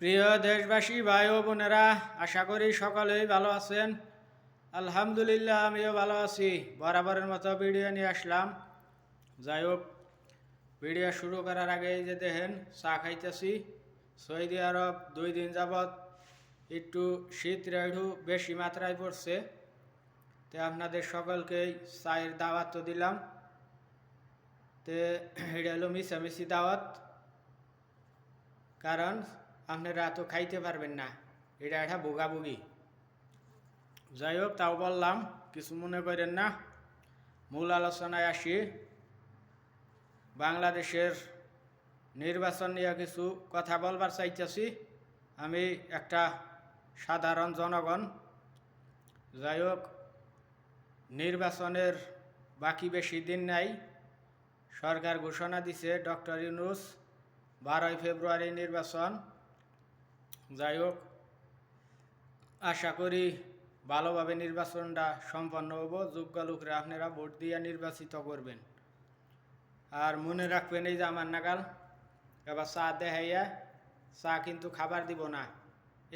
প্রিয় দেশবাসী ভাই ও বোনেরা, আশা করি সকলেই ভালো আছেন। আলহামদুলিল্লাহ, আমিও ভালো আছি। বরাবরের মতো ভিডিও নিয়ে আসলাম। যাই হোক, ভিডিও শুরু করার আগে এই যে দেখেন চা খাইতেছি। সৌদি আরব 2 দিন যাবৎ একটু শীত একটু বেশি মাত্রায় পড়ছে, তো আপনাদের সকলকেই চায়ের দাওয়াত তো দিলাম। তো এটা হলো মিশামিশি দাওয়াত, কারণ আপনারা তো খাইতে পারবেন না, এটা একটা ভোগাভুগি। যাই হোক, তাও বললাম, কিছু মনে করেন না। মূল আলোচনায় আসি। বাংলাদেশের নির্বাচন নিয়ে কিছু কথা বলবার চাইতেছি। আমি একটা সাধারণ জনগণ। যাই হোক, নির্বাচনের বাকি বেশি দিন নাই। সরকার ঘোষণা দিছে ডক্টর ইউনূস 12ই ফেব্রুয়ারি নির্বাচন। যাই হোক, আশা করি ভালোভাবে নির্বাচনটা সম্পন্ন হবো। যোগ্য লোকরা আপনারা ভোট দিয়ে নির্বাচিত করবেন। আর মনে রাখবেন, এই যে আমার নাগাল এবার চা দেখাইয়া চা কিন্তু খাবার দিব না,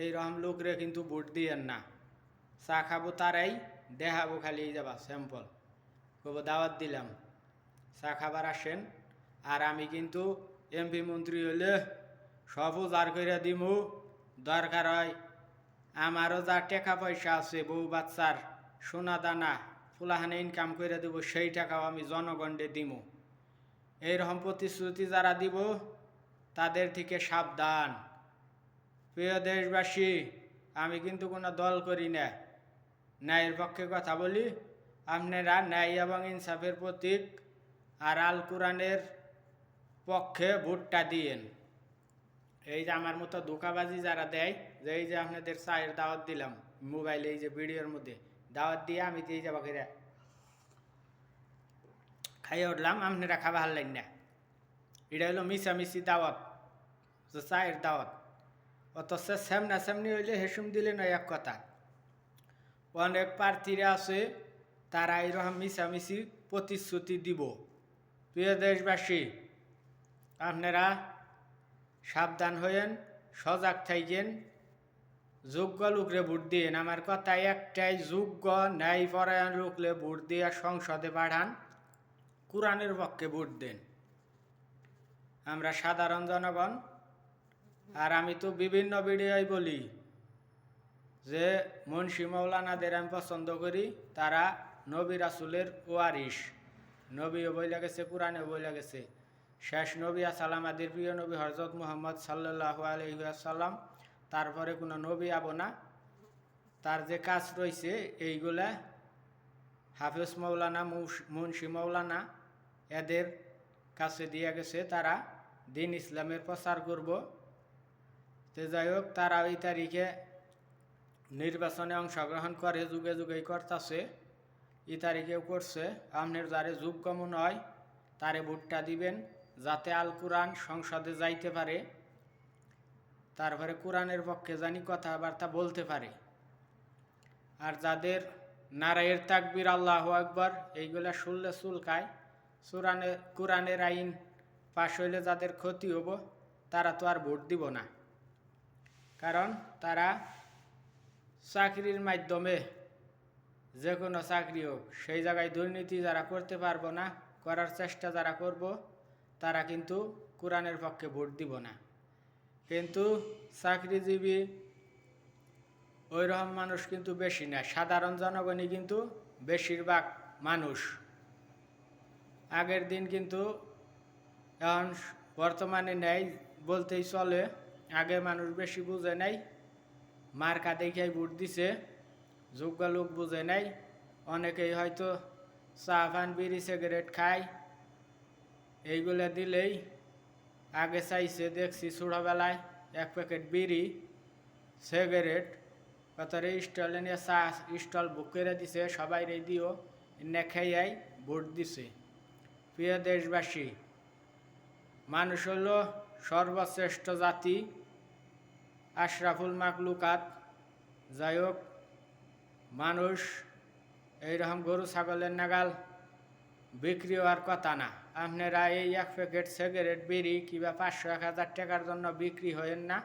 এইরকম লোকরে কিন্তু ভোট দিয়েন না। চা খাবো তারাই, দেখাবো খালি এই যাবা স্যাম্পল, কব দাওয়াত দিলাম, চা খাবার আসেন। আর আমি কিন্তু এমপি মন্ত্রী হইলে সব উজাড় করে দিমু। দরকার হয় আমারও যা টাকা পয়সা আছে, বউ বাচ্চার সোনা দানা ফুলাহানে ইনকাম করে দেবো, সেই টাকাও আমি জনগণে দিমু। এইরকম প্রতিশ্রুতি যারা দিব তাদের থেকে সাবধান। প্রিয় দেশবাসী, আমি কিন্তু কোনো দল করি না, ন্যায়ের পক্ষে কথা বলি। আপনারা ন্যায় এবং ইনসাফের প্রতীক আর আল কোরআনের পক্ষে ভোটটা দিয়েন। এই যে আমার মতো ধোঁকাবাজি যারা দেয়, যে এই যে আপনাদের চায়ের দাওয়াত দিলাম মোবাইলে, এই যে ভিডিওর মধ্যে দাওয়াত দিয়ে আমি দিয়ে যাবো করে খাইয়ে উঠলাম, আপনারা খাবার হারলেন না। এটা হলো মিশামিশি দাওয়াত, যে চায়ের দাওয়াত। অথচ সামনা সামনি হইলে হেসুম দিলে নয় এক কথা। অনেক প্রার্থীরা আছে, তারা এরকম মিশামিশি প্রতিশ্রুতি দিব। প্রিয় দেশবাসী, আপনারা সাবধান হইয়েন, সজাগ থাকেন, যোগ্য লোকরে ভোট দিয়েন। আমার কথা একটাই, যোগ্য ন্যায়পরায়ণ লোকরে ভোট দিয়ে সংসদে পাঠান, কোরআনের পক্ষে ভোট দেন। আমরা সাধারণ জনগণ। আর আমি তো বিভিন্ন ভিডিওয় বলি যে মুন্সি মৌলানাদের আমি পছন্দ করি, তারা নবী রাসুলের ওয়ারিস। নবীও বইলা গেছে, কোরআনেও বইলা গেছে, শেষ নবী আসালাম আমাদের প্রিয় নবী হযরত মুহাম্মদ সাল্লাল্লাহু আলাইহি ওয়াসাল্লাম। তারপরে কোনো নবী আবো না। তার যে কাজ রয়েছে এইগুলা হাফেজ মৌলানা, মুন্সি মৌলানা এদের কাছে দিয়ে গেছে, তারা দিন ইসলামের প্রচার করব। তো যাই হোক, তারা ওই তারিখে নির্বাচনে অংশগ্রহণ করে, যুগে যুগেই করতেছে, এই তারিখেও করছে। আপনার যারে যোগ্য মনে হয় তারে ভোটটা দিবেন, যাতে আল কোরআন সংসদে যাইতে পারে, তারপরে কোরআনের পক্ষে জানি কথাবার্তা বলতে পারে। আর যাদের নারায়ের তাকবীর, আল্লাহু আকবার এইগুলা শুনলে চুলকায়, কোরআনের আইন পাশ হইলে যাদের ক্ষতি হবো, তারা তো আর ভোট দিব না। কারণ তারা চাকরির মাধ্যমে, যে কোনো চাকরি হোক, সেই জায়গায় দুর্নীতি যারা করতে পারবো না, করার চেষ্টা যারা করব, তারা কিন্তু কোরআনের পক্ষে ভোট দিব না। কিন্তু চাকরিজীবী ওই রকম মানুষ কিন্তু বেশি না, সাধারণ জনগণই কিন্তু বেশিরভাগ মানুষ। আগের দিন কিন্তু এখন বর্তমানে নেই বলতেই চলে। আগে মানুষ বেশি বুঝে নাই, মার্কা দেখাই ভোট দিছে, যোগ্য লোক বুঝে নাই। অনেকেই হয়তো চা পান বিড়ি সিগারেট খায়, এইগুলো দিলেই আগে চাইছে। দেখছি ছোটোবেলায় 1 প্যাকেট বিড়ি সিগারেট কতরে স্টলে নিয়ে চা স্টল বুক করে দিছে, সবাই দিও এনে খেয়াই ভোট দিছে। প্রিয় দেশবাসী, মানুষ হল সর্বশ্রেষ্ঠ জাতি, আশরাফুল মাকলুকাত। যাই হোক, মানুষ এইরকম গরু ছাগলের নাগাল বিক্রি হওয়ার কথা না। আপনারা এই 1 প্যাকেট সিগারেট বিড়ি কিংবা 500-1000 টাকার জন্য বিক্রি হয়েন না।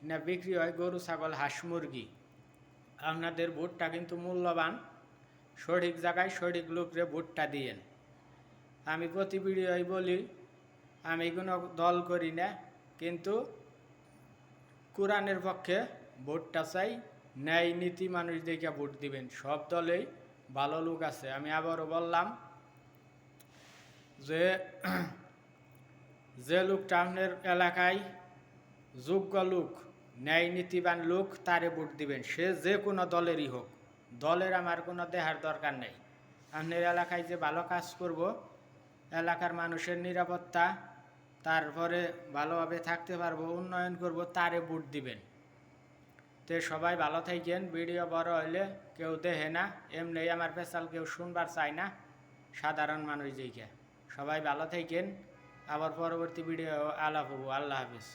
না বিক্রি হয় গরু ছাগল হাঁস মুরগি। আপনাদের ভোটটা কিন্তু মূল্যবান, সঠিক জায়গায় সঠিক লোকরে ভোটটা দিয়েন। আমি প্রতি ভিডিওই বলি আমি কোনো দল করি না, কিন্তু কোরআনের পক্ষে ভোটটা চাই, ন্যায় নীতি মানুষ দেখে ভোট দিবেন। সব দলেই ভালো লোক আছে। আমি আবারও বললাম যে যে লোকটা আপনার এলাকায় যোগ্য লোক, ন্যায় নীতিবান লোক, তারে ভোট দিবেন। সে যে কোনো দলেরই হোক, দলের আমার কোনো দেহার দরকার নেই। আপনার এলাকায় যে ভালো কাজ করব, এলাকার মানুষের নিরাপত্তা, তারপরে ভালোভাবে থাকতে পারবো, উন্নয়ন করব, তারে ভোট দিবেন। তো সবাই ভালো থাকেন। ভিডিও বড় হইলে কেউ দেখে না, এমনি আমার পেশাল কেউ শুনবার চায় না, সাধারণ মানুষ দিকে। সবাই ভালো থাকেন। আবার পরবর্তী ভিডিও আলাপ হবো। আল্লাহ হাফিজ।